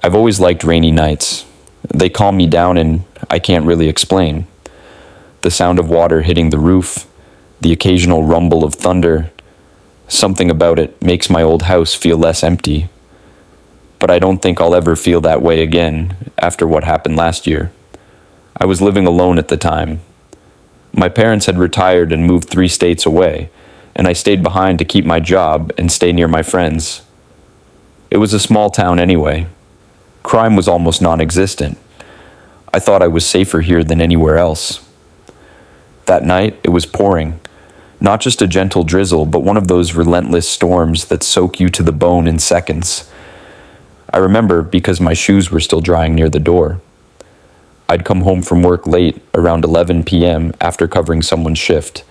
I've always liked rainy nights. They calm me down and I can't really explain. The sound of water hitting the roof, the occasional rumble of thunder, something about it makes my old house feel less empty. But I don't think I'll ever feel that way again after what happened last year. I was living alone at the time. My parents had retired and moved 3 states away, and I stayed behind to keep my job and stay near my friends. It was a small town anyway. Crime was almost non-existent. I thought I was safer here than anywhere else. That night, it was pouring. Not just a gentle drizzle, but one of those relentless storms that soak you to the bone in seconds. I remember because my shoes were still drying near the door. I'd come home from work late, around 11 p.m., after covering someone's shift.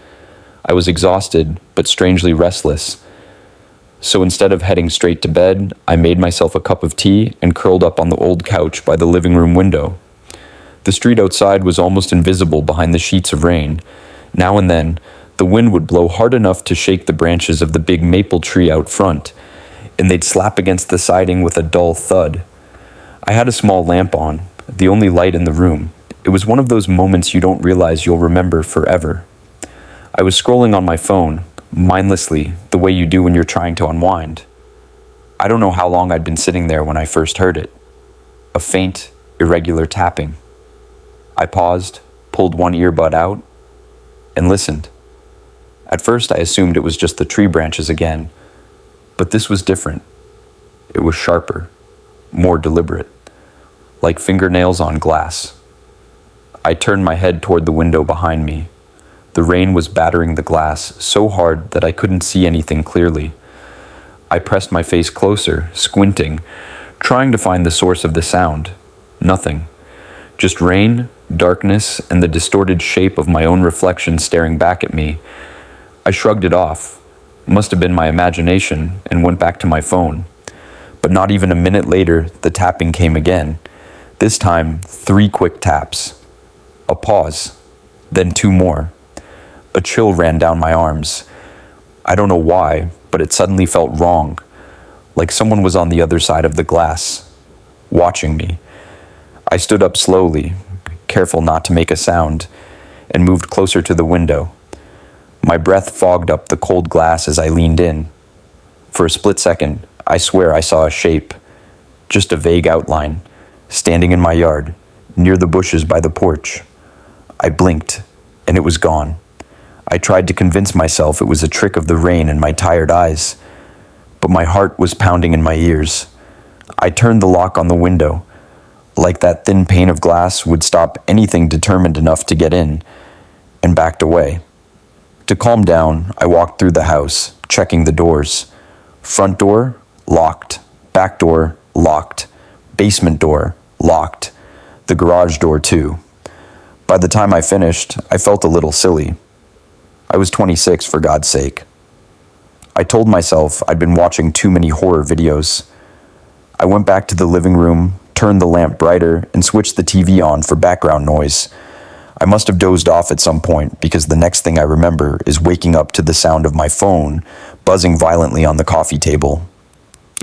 I was exhausted, but strangely restless. So instead of heading straight to bed, I made myself a cup of tea and curled up on the old couch by the living room window. The street outside was almost invisible behind the sheets of rain. Now and then, the wind would blow hard enough to shake the branches of the big maple tree out front, and they'd slap against the siding with a dull thud. I had a small lamp on, the only light in the room. It was one of those moments you don't realize you'll remember forever. I was scrolling on my phone, mindlessly, the way you do when you're trying to unwind. I don't know how long I'd been sitting there when I first heard it. A faint, irregular tapping. I paused, pulled one earbud out, and listened. At first I assumed it was just the tree branches again, but this was different. It was sharper, more deliberate, like fingernails on glass. I turned my head toward the window behind me. The rain was battering the glass so hard that I couldn't see anything clearly. I pressed my face closer, squinting, trying to find the source of the sound. Nothing. Just rain, darkness, and the distorted shape of my own reflection staring back at me. I shrugged it off. Must have been my imagination, and went back to my phone. But not even a minute later, the tapping came again. This time, 3 quick taps. A pause. Then 2 more. A chill ran down my arms. I don't know why, but it suddenly felt wrong. Like someone was on the other side of the glass, watching me. I stood up slowly, careful not to make a sound, and moved closer to the window. My breath fogged up the cold glass as I leaned in. For a split second, I swear I saw a shape, just a vague outline, standing in my yard, near the bushes by the porch. I blinked, and it was gone. I tried to convince myself it was a trick of the rain and my tired eyes, but my heart was pounding in my ears. I turned the lock on the window, like that thin pane of glass would stop anything determined enough to get in, and backed away. To calm down, I walked through the house, checking the doors. Front door, locked. Back door, locked. Basement door, locked. The garage door, too. By the time I finished, I felt a little silly. I was 26, for God's sake. I told myself I'd been watching too many horror videos. I went back to the living room, turned the lamp brighter, and switched the TV on for background noise. I must have dozed off at some point because the next thing I remember is waking up to the sound of my phone buzzing violently on the coffee table.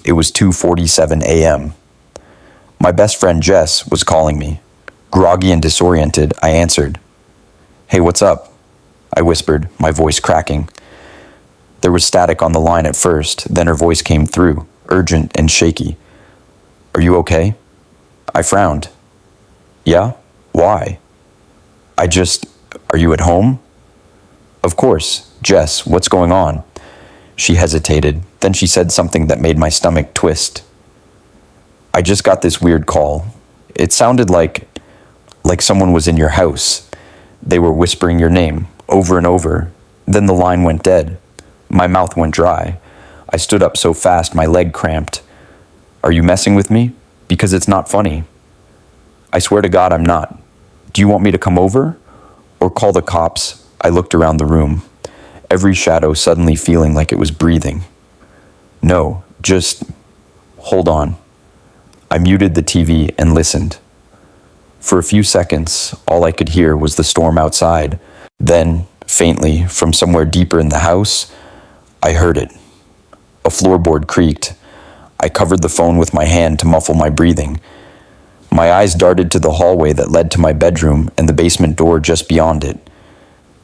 It was 2:47 a.m. My best friend Jess was calling me. Groggy and disoriented, I answered. "Hey, what's up?" I whispered, my voice cracking. There was static on the line at first, then her voice came through, urgent and shaky. "Are you okay?" I frowned. "Yeah? Why?" Are you at home?" "Of course. Jess, what's going on?" She hesitated, then she said something that made my stomach twist. "I just got this weird call. It sounded like someone was in your house. They were whispering your name, over and over. Then the line went dead. My mouth went dry. I stood up so fast my leg cramped. Are you messing with me? Because it's not funny." "I swear to God I'm not. Do you want me to come over? Or call the cops?" I looked around the room, every shadow suddenly feeling like it was breathing. "No, just hold on." I muted the TV and listened. For a few seconds, all I could hear was the storm outside. Then, faintly, from somewhere deeper in the house, I heard it. A floorboard creaked. I covered the phone with my hand to muffle my breathing. My eyes darted to the hallway that led to my bedroom and the basement door just beyond it.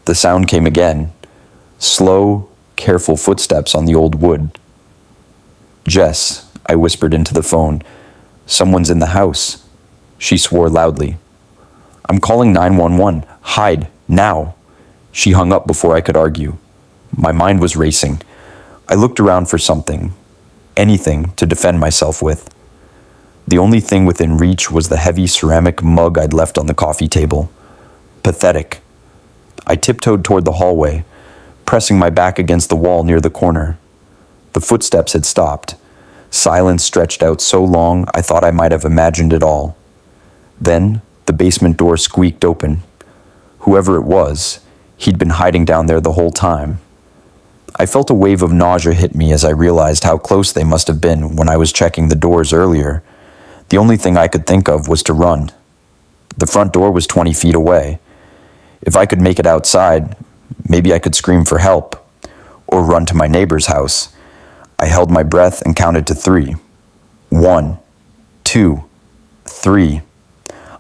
The sound came again. Slow, careful footsteps on the old wood. "Jess," I whispered into the phone. "Someone's in the house." She swore loudly. "I'm calling 911. Hide, now." She hung up before I could argue. My mind was racing. I looked around for something, anything to defend myself with. The only thing within reach was the heavy ceramic mug I'd left on the coffee table. Pathetic. I tiptoed toward the hallway, pressing my back against the wall near the corner. The footsteps had stopped. Silence stretched out so long I thought I might have imagined it all. Then the basement door squeaked open. Whoever it was, he'd been hiding down there the whole time. I felt a wave of nausea hit me as I realized how close they must have been when I was checking the doors earlier. The only thing I could think of was to run. The front door was 20 feet away. If I could make it outside, maybe I could scream for help, or run to my neighbor's house. I held my breath and counted to 3. 1, 2, 3.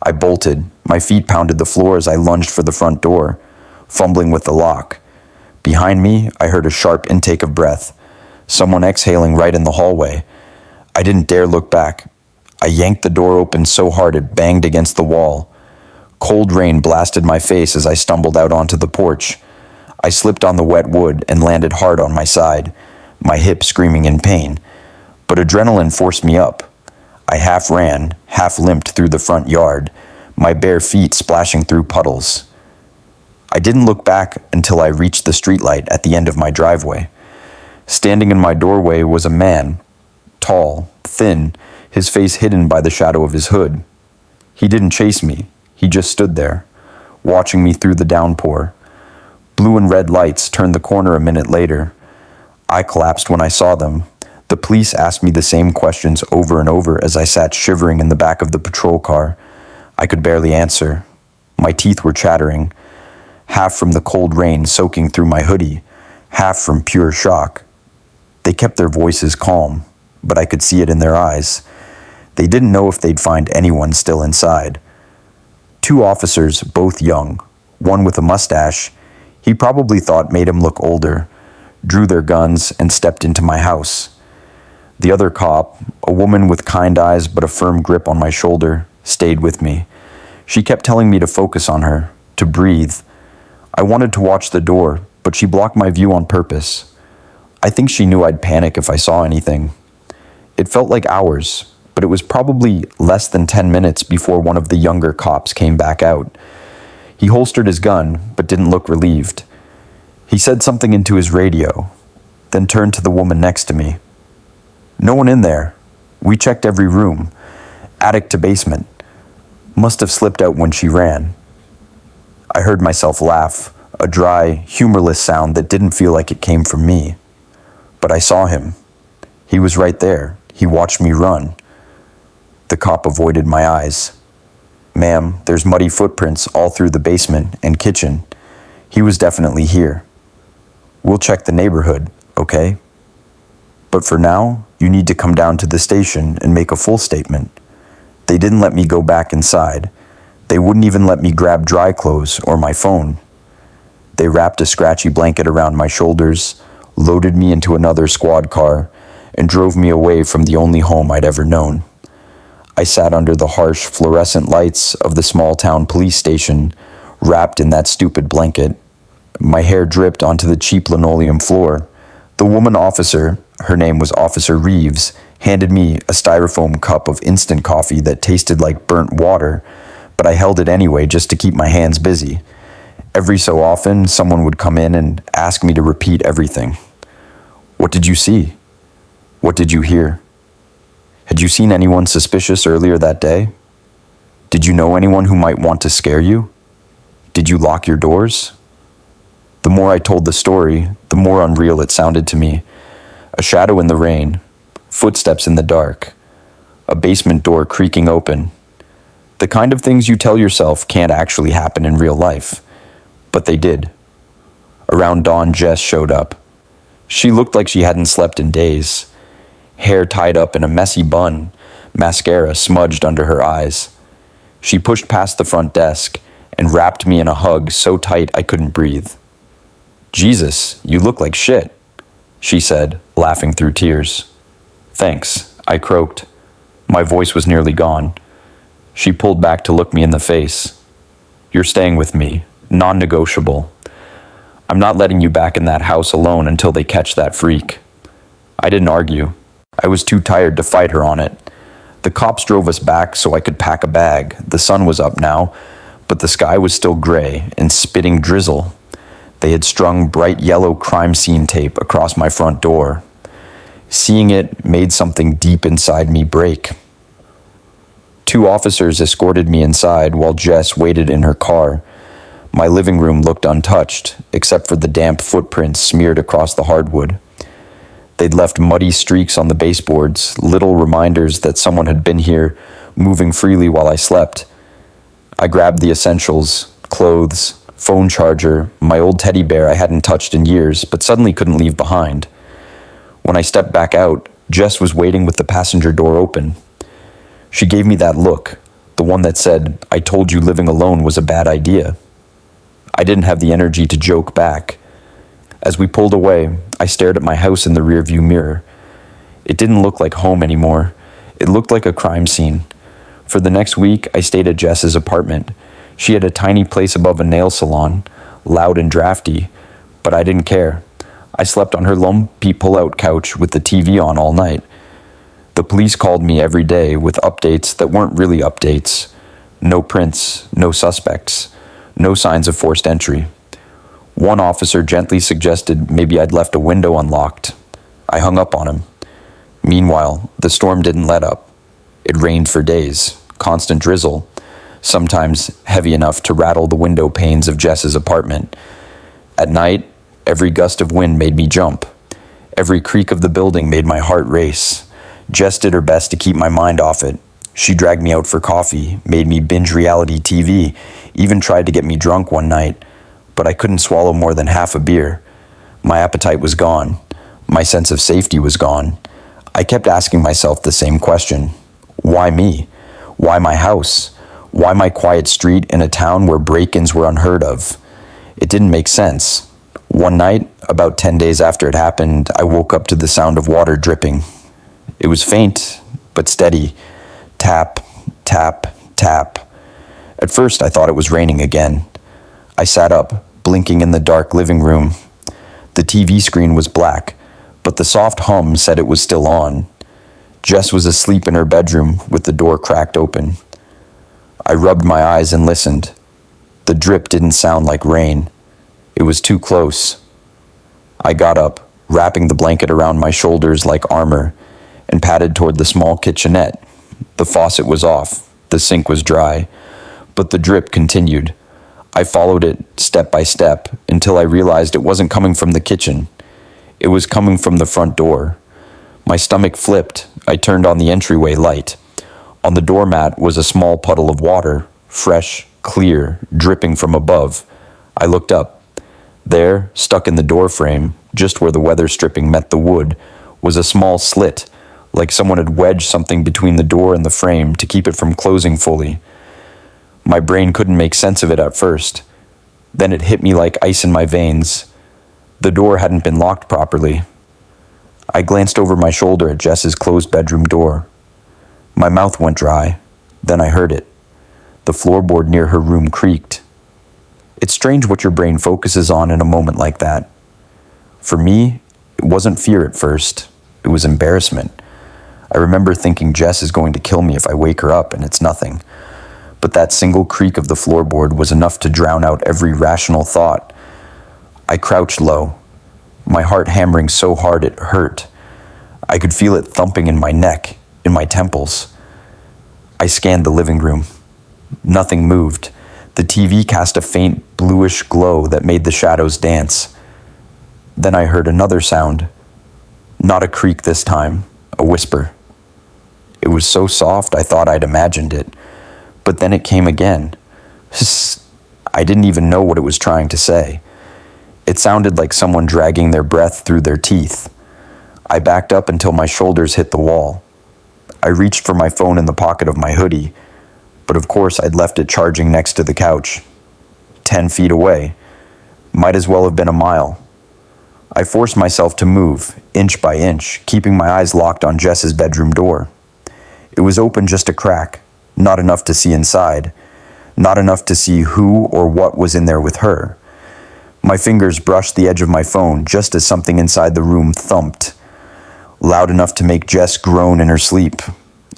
I bolted. My feet pounded the floor as I lunged for the front door, fumbling with the lock. Behind me, I heard a sharp intake of breath, someone exhaling right in the hallway. I didn't dare look back. I yanked the door open so hard it banged against the wall. Cold rain blasted my face as I stumbled out onto the porch. I slipped on the wet wood and landed hard on my side, my hip screaming in pain. But adrenaline forced me up. I half ran, half limped through the front yard, my bare feet splashing through puddles. I didn't look back until I reached the streetlight at the end of my driveway. Standing in my doorway was a man, tall, thin, his face hidden by the shadow of his hood. He didn't chase me, he just stood there, watching me through the downpour. Blue and red lights turned the corner a minute later. I collapsed when I saw them. The police asked me the same questions over and over as I sat shivering in the back of the patrol car. I could barely answer. My teeth were chattering, half from the cold rain soaking through my hoodie, half from pure shock. They kept their voices calm, but I could see it in their eyes. They didn't know if they'd find anyone still inside. 2 officers, both young, one with a mustache, he probably thought made him look older, drew their guns and stepped into my house. The other cop, a woman with kind eyes but a firm grip on my shoulder, stayed with me. She kept telling me to focus on her, to breathe. I wanted to watch the door, but she blocked my view on purpose. I think she knew I'd panic if I saw anything. It felt like hours, but it was probably less than 10 minutes before one of the younger cops came back out. He holstered his gun, but didn't look relieved. He said something into his radio, then turned to the woman next to me. "No one in there. We checked every room, attic to basement. Must have slipped out when she ran." I heard myself laugh, a dry, humorless sound that didn't feel like it came from me. But I saw him. He was right there. He watched me run. The cop avoided my eyes. "Ma'am, there's muddy footprints all through the basement and kitchen. He was definitely here. We'll check the neighborhood, okay? But for now, you need to come down to the station and make a full statement." They didn't let me go back inside. They wouldn't even let me grab dry clothes or my phone. They wrapped a scratchy blanket around my shoulders, loaded me into another squad car, and drove me away from the only home I'd ever known. I sat under the harsh fluorescent lights of the small-town police station, wrapped in that stupid blanket. My hair dripped onto the cheap linoleum floor. The woman officer, her name was Officer Reeves, handed me a styrofoam cup of instant coffee that tasted like burnt water, but I held it anyway just to keep my hands busy. Every so often, someone would come in and ask me to repeat everything. "What did you see? What did you hear? Had you seen anyone suspicious earlier that day? Did you know anyone who might want to scare you? Did you lock your doors?" The more I told the story, the more unreal it sounded to me. A shadow in the rain, footsteps in the dark, a basement door creaking open. The kind of things you tell yourself can't actually happen in real life, but they did. Around dawn, Jess showed up. She looked like she hadn't slept in days. hair tied up in a messy bun, mascara smudged under her eyes. She pushed past the front desk and wrapped me in a hug so tight I couldn't breathe. "Jesus, you look like shit," she said, laughing through tears. "Thanks," I croaked. My voice was nearly gone. She pulled back to look me in the face. "You're staying with me, non-negotiable. I'm not letting you back in that house alone until they catch that freak." I didn't argue. I was too tired to fight her on it. The cops drove us back so I could pack a bag. The sun was up now, but the sky was still gray and spitting drizzle. They had strung bright yellow crime scene tape across my front door. Seeing it made something deep inside me break. 2 officers escorted me inside while Jess waited in her car. My living room looked untouched, except for the damp footprints smeared across the hardwood. They'd left muddy streaks on the baseboards, little reminders that someone had been here, moving freely while I slept. I grabbed the essentials, clothes, phone charger, my old teddy bear I hadn't touched in years, but suddenly couldn't leave behind. When I stepped back out, Jess was waiting with the passenger door open. She gave me that look, the one that said, "I told you living alone was a bad idea." I didn't have the energy to joke back. As we pulled away, I stared at my house in the rearview mirror. It didn't look like home anymore. It looked like a crime scene. For the next week, I stayed at Jess's apartment. She had a tiny place above a nail salon, loud and drafty, but I didn't care. I slept on her lumpy pull-out couch with the TV on all night. The police called me every day with updates that weren't really updates. No prints, no suspects, no signs of forced entry. One officer gently suggested maybe I'd left a window unlocked. I hung up on him. Meanwhile, the storm didn't let up. It rained for days, constant drizzle, sometimes heavy enough to rattle the window panes of Jess's apartment. At night, every gust of wind made me jump. Every creak of the building made my heart race. Jess did her best to keep my mind off it. She dragged me out for coffee, made me binge reality TV, even tried to get me drunk one night, but I couldn't swallow more than half a beer. My appetite was gone. My sense of safety was gone. I kept asking myself the same question. Why me? Why my house? Why my quiet street in a town where break-ins were unheard of? It didn't make sense. One night, about 10 days after it happened, I woke up to the sound of water dripping. It was faint, but steady. Tap, tap, tap. At first, I thought it was raining again. I sat up, blinking in the dark living room. The TV screen was black, but the soft hum said it was still on. Jess was asleep in her bedroom with the door cracked open. I rubbed my eyes and listened. The drip didn't sound like rain. It was too close. I got up, wrapping the blanket around my shoulders like armor, and padded toward the small kitchenette. The faucet was off, the sink was dry, but the drip continued. I followed it step by step until I realized it wasn't coming from the kitchen. It was coming from the front door. My stomach flipped. I turned on the entryway light. On the doormat was a small puddle of water, fresh, clear, dripping from above. I looked up. There, stuck in the door frame, just where the weather stripping met the wood, was a small slit, like someone had wedged something between the door and the frame to keep it from closing fully. My brain couldn't make sense of it at first. Then it hit me like ice in my veins. The door hadn't been locked properly. I glanced over my shoulder at Jess's closed bedroom door. My mouth went dry. Then I heard it. The floorboard near her room creaked. It's strange what your brain focuses on in a moment like that. For me, it wasn't fear at first. It was embarrassment. I remember thinking Jess is going to kill me if I wake her up, and it's nothing. But that single creak of the floorboard was enough to drown out every rational thought. I crouched low, my heart hammering so hard it hurt. I could feel it thumping in my neck, in my temples. I scanned the living room. Nothing moved. The TV cast a faint bluish glow that made the shadows dance. Then I heard another sound. Not a creak this time, a whisper. It was so soft I thought I'd imagined it. But then it came again. I didn't even know what it was trying to say. It sounded like someone dragging their breath through their teeth. I backed up until my shoulders hit the wall. I reached for my phone in the pocket of my hoodie, but of course I'd left it charging next to the couch. 10 feet away. Might as well have been a mile. I forced myself to move, inch by inch, keeping my eyes locked on Jess's bedroom door. It was open just a crack, not enough to see inside, not enough to see who or what was in there with her. My fingers brushed the edge of my phone just as something inside the room thumped, loud enough to make Jess groan in her sleep.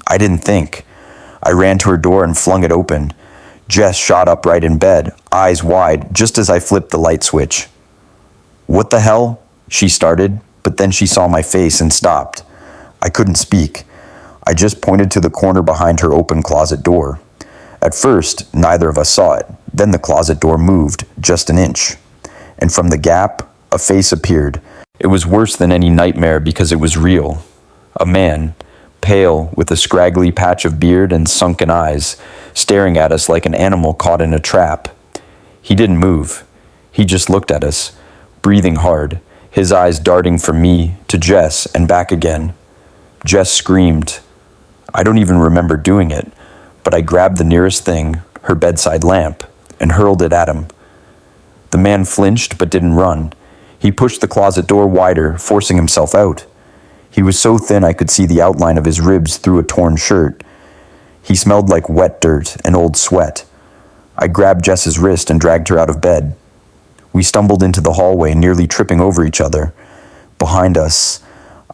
I didn't think. I ran to her door and flung it open. Jess shot upright in bed, eyes wide, just as I flipped the light switch. "What the hell?" she started, but then she saw my face and stopped. I couldn't speak. I just pointed to the corner behind her open closet door. At first, neither of us saw it. Then the closet door moved, just an inch. And from the gap, a face appeared. It was worse than any nightmare because it was real. A man, pale, with a scraggly patch of beard and sunken eyes, staring at us like an animal caught in a trap. He didn't move. He just looked at us, breathing hard, his eyes darting from me to Jess and back again. Jess screamed. I don't even remember doing it, but I grabbed the nearest thing, her bedside lamp, and hurled it at him. The man flinched but didn't run. He pushed the closet door wider, forcing himself out. He was so thin I could see the outline of his ribs through a torn shirt. He smelled like wet dirt and old sweat. I grabbed Jess's wrist and dragged her out of bed. We stumbled into the hallway, nearly tripping over each other. Behind us,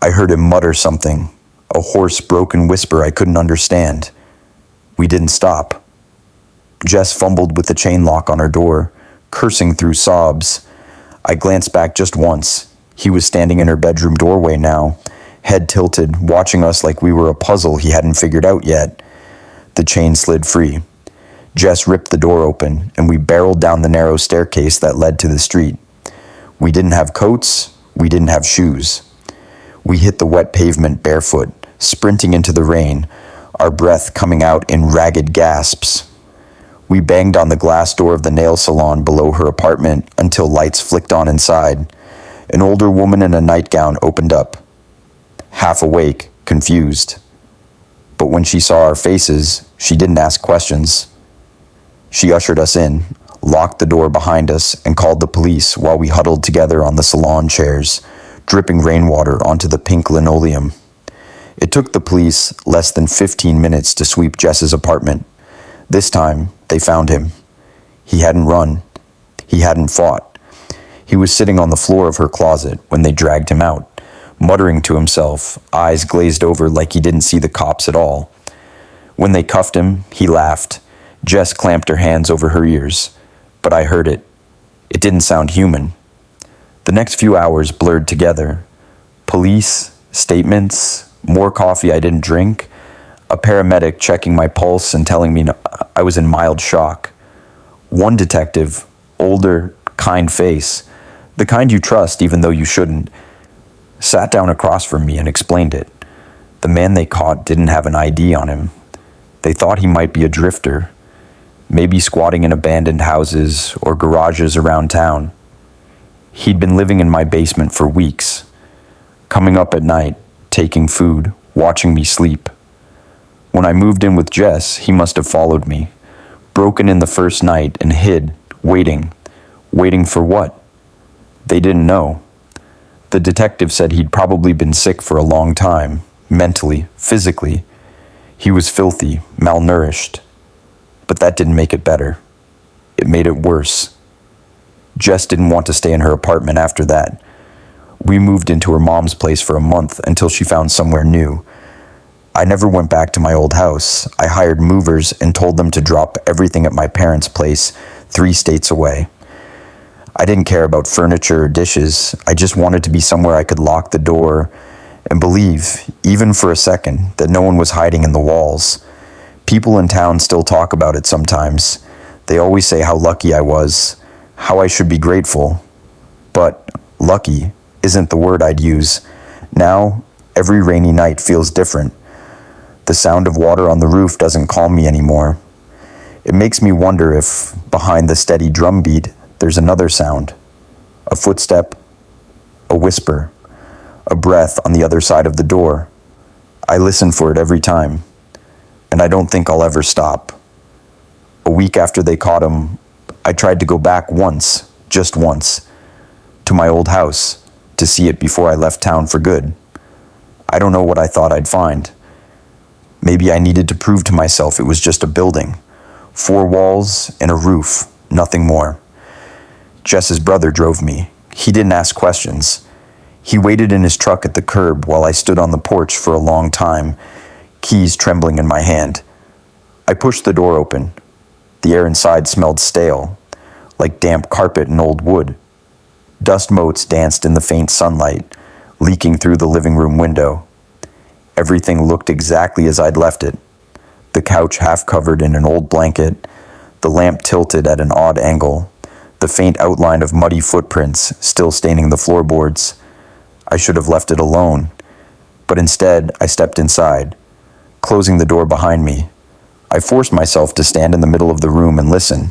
I heard him mutter something, a hoarse, broken whisper I couldn't understand. We didn't stop. Jess fumbled with the chain lock on her door, cursing through sobs. I glanced back just once. He was standing in her bedroom doorway now, head tilted, watching us like we were a puzzle he hadn't figured out yet. The chain slid free. Jess ripped the door open, and we barreled down the narrow staircase that led to the street. We didn't have coats, we didn't have shoes. We hit the wet pavement barefoot, sprinting into the rain, our breath coming out in ragged gasps. We banged on the glass door of the nail salon below her apartment until lights flicked on inside. An older woman in a nightgown opened up, half awake, confused. But when she saw our faces, she didn't ask questions. She ushered us in, locked the door behind us, and called the police while we huddled together on the salon chairs, dripping rainwater onto the pink linoleum. It took the police less than 15 minutes to sweep Jess's apartment. This time, they found him. He hadn't run. He hadn't fought. He was sitting on the floor of her closet when they dragged him out, muttering to himself, eyes glazed over like he didn't see the cops at all. When they cuffed him, he laughed. Jess clamped her hands over her ears, but I heard it. It didn't sound human. The next few hours blurred together. Police, statements, more coffee I didn't drink, a paramedic checking my pulse and telling me I was in mild shock. One detective, older, kind face, the kind you trust even though you shouldn't, sat down across from me and explained it. The man they caught didn't have an ID on him. They thought he might be a drifter, maybe squatting in abandoned houses or garages around town. He'd been living in my basement for weeks, coming up at night, taking food, watching me sleep. When I moved in with Jess, he must have followed me, broken in the first night and hid, waiting. Waiting for what? They didn't know. The detective said he'd probably been sick for a long time, mentally, physically. He was filthy, malnourished. But that didn't make it better. It made it worse. Jess didn't want to stay in her apartment after that. We moved into her mom's place for a month until she found somewhere new. I never went back to my old house. I hired movers and told them to drop everything at my parents' place 3 states away. I didn't care about furniture or dishes. I just wanted to be somewhere I could lock the door and believe, even for a second, that no one was hiding in the walls. People in town still talk about it sometimes. They always say how lucky I was, how I should be grateful. But lucky isn't the word I'd use. Now, every rainy night feels different. The sound of water on the roof doesn't calm me anymore. It makes me wonder if, behind the steady drumbeat, there's another sound. A footstep, a whisper, a breath on the other side of the door. I listen for it every time, and I don't think I'll ever stop. A week after they caught him, I tried to go back once, just once, to my old house to see it before I left town for good. I don't know what I thought I'd find. Maybe I needed to prove to myself it was just a building, 4 walls and a roof, nothing more. Jess's brother drove me. He didn't ask questions. He waited in his truck at the curb while I stood on the porch for a long time, keys trembling in my hand. I pushed the door open. The air inside smelled stale, like damp carpet and old wood. Dust motes danced in the faint sunlight, leaking through the living room window. Everything looked exactly as I'd left it. The couch half covered in an old blanket, the lamp tilted at an odd angle, the faint outline of muddy footprints still staining the floorboards. I should have left it alone, but instead I stepped inside, closing the door behind me. I forced myself to stand in the middle of the room and listen.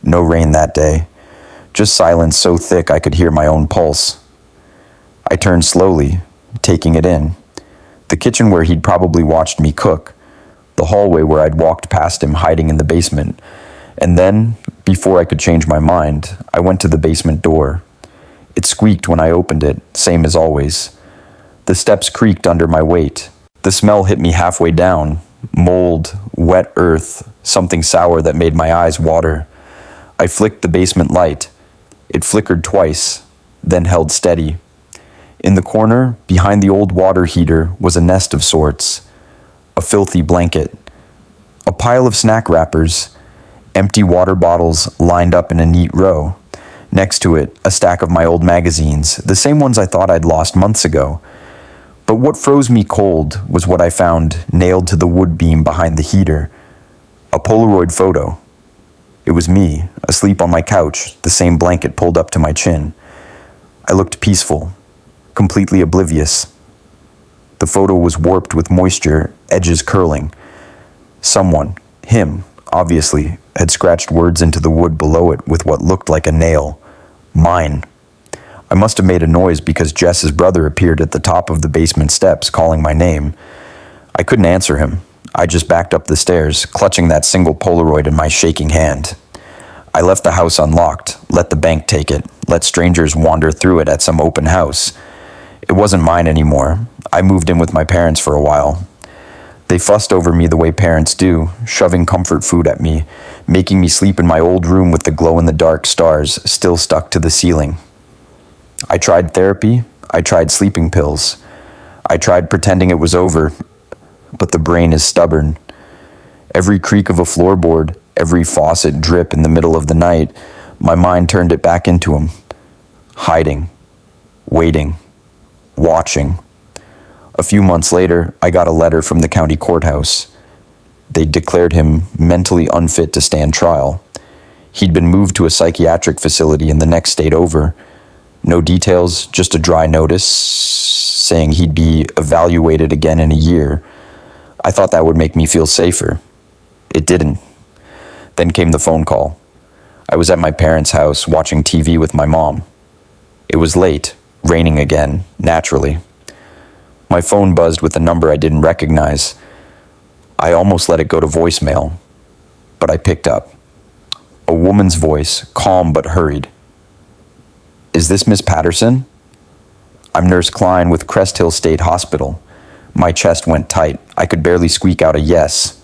No rain that day, just silence so thick I could hear my own pulse. I turned slowly, taking it in. The kitchen where he'd probably watched me cook, the hallway where I'd walked past him hiding in the basement, and then, before I could change my mind, I went to the basement door. It squeaked when I opened it, same as always. The steps creaked under my weight. The smell hit me halfway down, mold, wet earth, something sour that made my eyes water. I flicked the basement light. It flickered twice, then held steady. In the corner, behind the old water heater, was a nest of sorts. A filthy blanket. A pile of snack wrappers. Empty water bottles lined up in a neat row. Next to it, a stack of my old magazines, the same ones I thought I'd lost months ago. But what froze me cold was what I found nailed to the wood beam behind the heater. A Polaroid photo. It was me, asleep on my couch, the same blanket pulled up to my chin. I looked peaceful, completely oblivious. The photo was warped with moisture, edges curling. Someone, him, obviously, had scratched words into the wood below it with what looked like a nail. Mine. I must have made a noise because Jess's brother appeared at the top of the basement steps, calling my name. I couldn't answer him. I just backed up the stairs, clutching that single Polaroid in my shaking hand. I left the house unlocked, let the bank take it, let strangers wander through it at some open house. It wasn't mine anymore. I moved in with my parents for a while. They fussed over me the way parents do, shoving comfort food at me, making me sleep in my old room with the glow-in-the-dark stars still stuck to the ceiling. I tried therapy. I tried sleeping pills. I tried pretending it was over, but the brain is stubborn. Every creak of a floorboard, every faucet drip in the middle of the night, my mind turned it back into him. Hiding. Waiting. Watching. A few months later, I got a letter from the county courthouse. They declared him mentally unfit to stand trial. He'd been moved to a psychiatric facility in the next state over. No details, just a dry notice saying he'd be evaluated again in a year. I thought that would make me feel safer. It didn't. Then came the phone call. I was at my parents' house watching TV with my mom. It was late, raining again, naturally. My phone buzzed with a number I didn't recognize. I almost let it go to voicemail, but I picked up. A woman's voice, calm but hurried. "Is this Miss Patterson?" "I'm Nurse Klein with Crest Hill State Hospital." My chest went tight. I could barely squeak out a yes.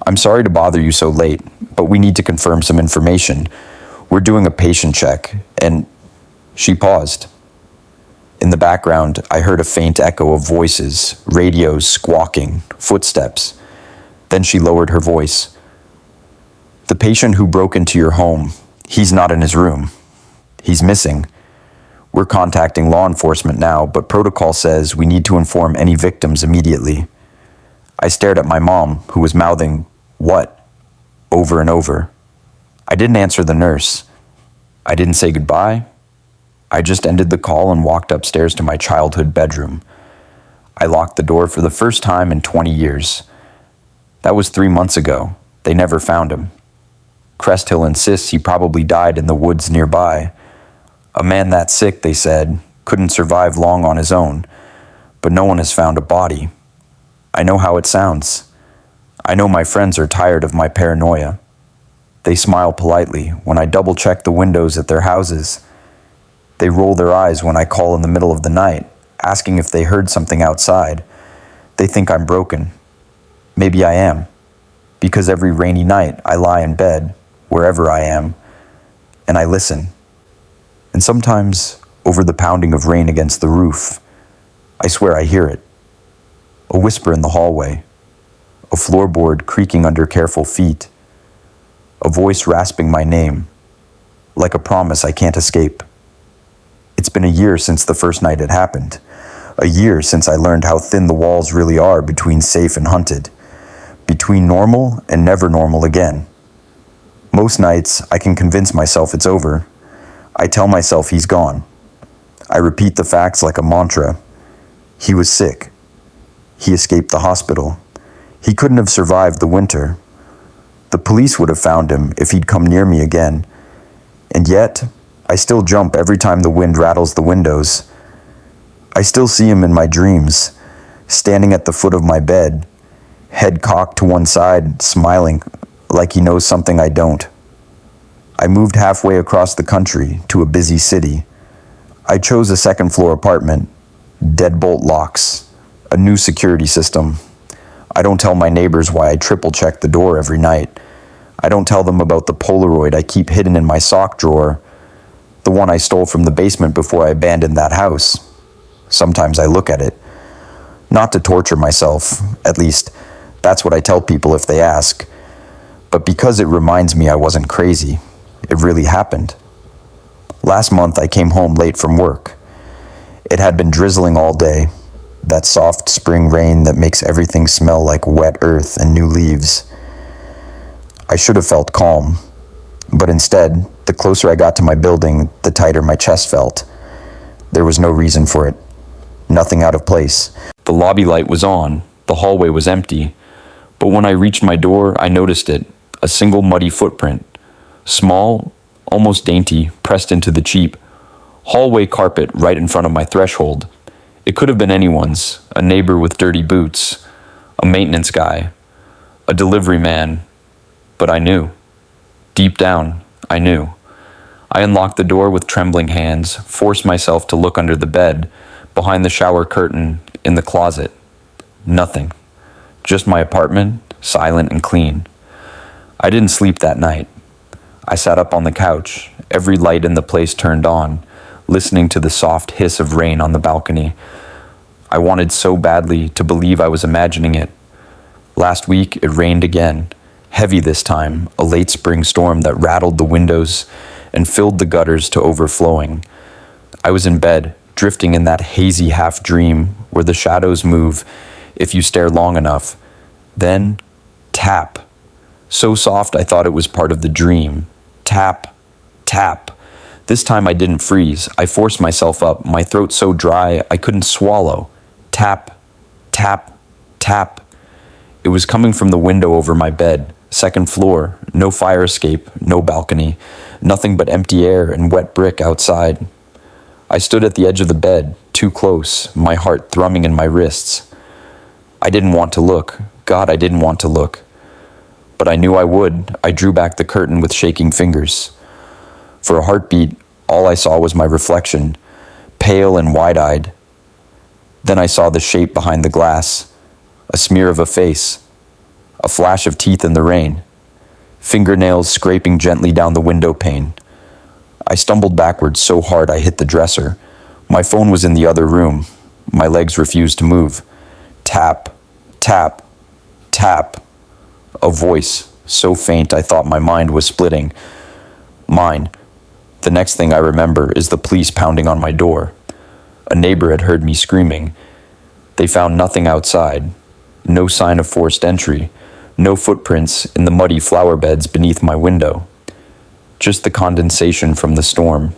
"I'm sorry to bother you so late, but we need to confirm some information. We're doing a patient check, and..." She paused. In the background, I heard a faint echo of voices, radios squawking, footsteps. Then she lowered her voice. "The patient who broke into your home, he's not in his room. He's missing. We're contacting law enforcement now, but protocol says we need to inform any victims immediately." I stared at my mom, who was mouthing, "What?" over and over. I didn't answer the nurse. I didn't say goodbye. I just ended the call and walked upstairs to my childhood bedroom. I locked the door for the first time in 20 years. That was 3 months ago. They never found him. Crest Hill insists he probably died in the woods nearby. A man that sick, they said, couldn't survive long on his own, but no one has found a body. I know how it sounds. I know my friends are tired of my paranoia. They smile politely when I double-check the windows at their houses. They roll their eyes when I call in the middle of the night, asking if they heard something outside. They think I'm broken. Maybe I am, because every rainy night I lie in bed, wherever I am, and I listen. And sometimes, over the pounding of rain against the roof, I swear I hear it. A whisper in the hallway, a floorboard creaking under careful feet, a voice rasping my name, like a promise I can't escape. It's been a year since the first night it happened, a year since I learned how thin the walls really are between safe and hunted, between normal and never normal again. Most nights, I can convince myself it's over. I tell myself he's gone. I repeat the facts like a mantra. He was sick. He escaped the hospital. He couldn't have survived the winter. The police would have found him if he'd come near me again. And yet, I still jump every time the wind rattles the windows. I still see him in my dreams, standing at the foot of my bed, head cocked to one side, smiling like he knows something I don't. I moved halfway across the country to a busy city. I chose a second-floor apartment, deadbolt locks, a new security system. I don't tell my neighbors why I triple-check the door every night. I don't tell them about the Polaroid I keep hidden in my sock drawer, the one I stole from the basement before I abandoned that house. Sometimes I look at it. Not to torture myself, at least that's what I tell people if they ask, but because it reminds me I wasn't crazy. It really happened. Last month I came home late from work. It had been drizzling all day, that soft spring rain that makes everything smell like wet earth and new leaves. I should have felt calm, but instead, the closer I got to my building, the tighter my chest felt. There was no reason for it. Nothing out of place. The lobby light was on, the hallway was empty, but when I reached my door, I noticed it, a single muddy footprint. Small, almost dainty, pressed into the cheap hallway carpet right in front of my threshold. It could have been anyone's, a neighbor with dirty boots, a maintenance guy, a delivery man, but I knew. Deep down, I knew. I unlocked the door with trembling hands, forced myself to look under the bed, behind the shower curtain, in the closet. Nothing. Just my apartment, silent and clean. I didn't sleep that night. I sat up on the couch, every light in the place turned on, listening to the soft hiss of rain on the balcony. I wanted so badly to believe I was imagining it. Last week, it rained again, heavy this time, a late spring storm that rattled the windows and filled the gutters to overflowing. I was in bed, drifting in that hazy half-dream where the shadows move if you stare long enough. Then, tap. So soft I thought it was part of the dream. Tap, tap. This time I didn't freeze. I forced myself up, my throat so dry I couldn't swallow. Tap, tap, tap. It was coming from the window over my bed, second floor, no fire escape, no balcony, nothing but empty air and wet brick outside. I stood at the edge of the bed, too close, my heart thrumming in my wrists. I didn't want to look. God, I didn't want to look. But I knew I would. I drew back the curtain with shaking fingers. For a heartbeat, all I saw was my reflection, pale and wide-eyed. Then I saw the shape behind the glass, a smear of a face, a flash of teeth in the rain, fingernails scraping gently down the window pane. I stumbled backwards so hard I hit the dresser. My phone was in the other room. My legs refused to move. Tap, tap, tap. A voice, so faint I thought my mind was splitting. Mine. The next thing I remember is the police pounding on my door. A neighbor had heard me screaming. They found nothing outside. No sign of forced entry. No footprints in the muddy flower beds beneath my window. Just the condensation from the storm,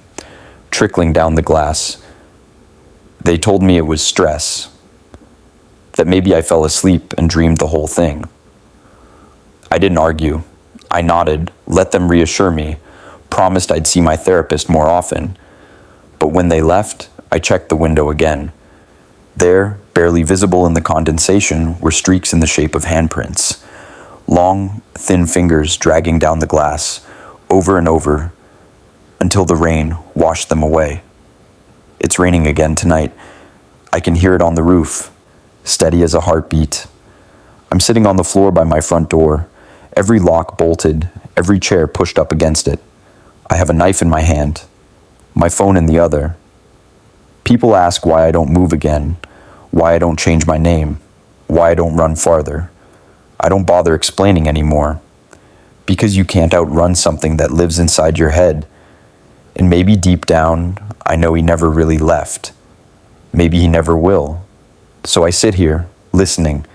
trickling down the glass. They told me it was stress. That maybe I fell asleep and dreamed the whole thing. I didn't argue. I nodded, let them reassure me, promised I'd see my therapist more often. But when they left, I checked the window again. There, barely visible in the condensation, were streaks in the shape of handprints. Long, thin fingers dragging down the glass, over and over, until the rain washed them away. It's raining again tonight. I can hear it on the roof, steady as a heartbeat. I'm sitting on the floor by my front door, every lock bolted, every chair pushed up against it. I have a knife in my hand, my phone in the other. People ask why I don't move again, why I don't change my name, why I don't run farther. I don't bother explaining anymore. Because you can't outrun something that lives inside your head. And maybe deep down, I know he never really left. Maybe he never will. So I sit here, listening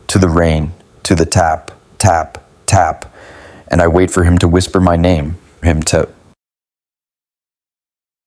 to the rain, to the tap, tap, tap, and I wait for him to whisper my name, him to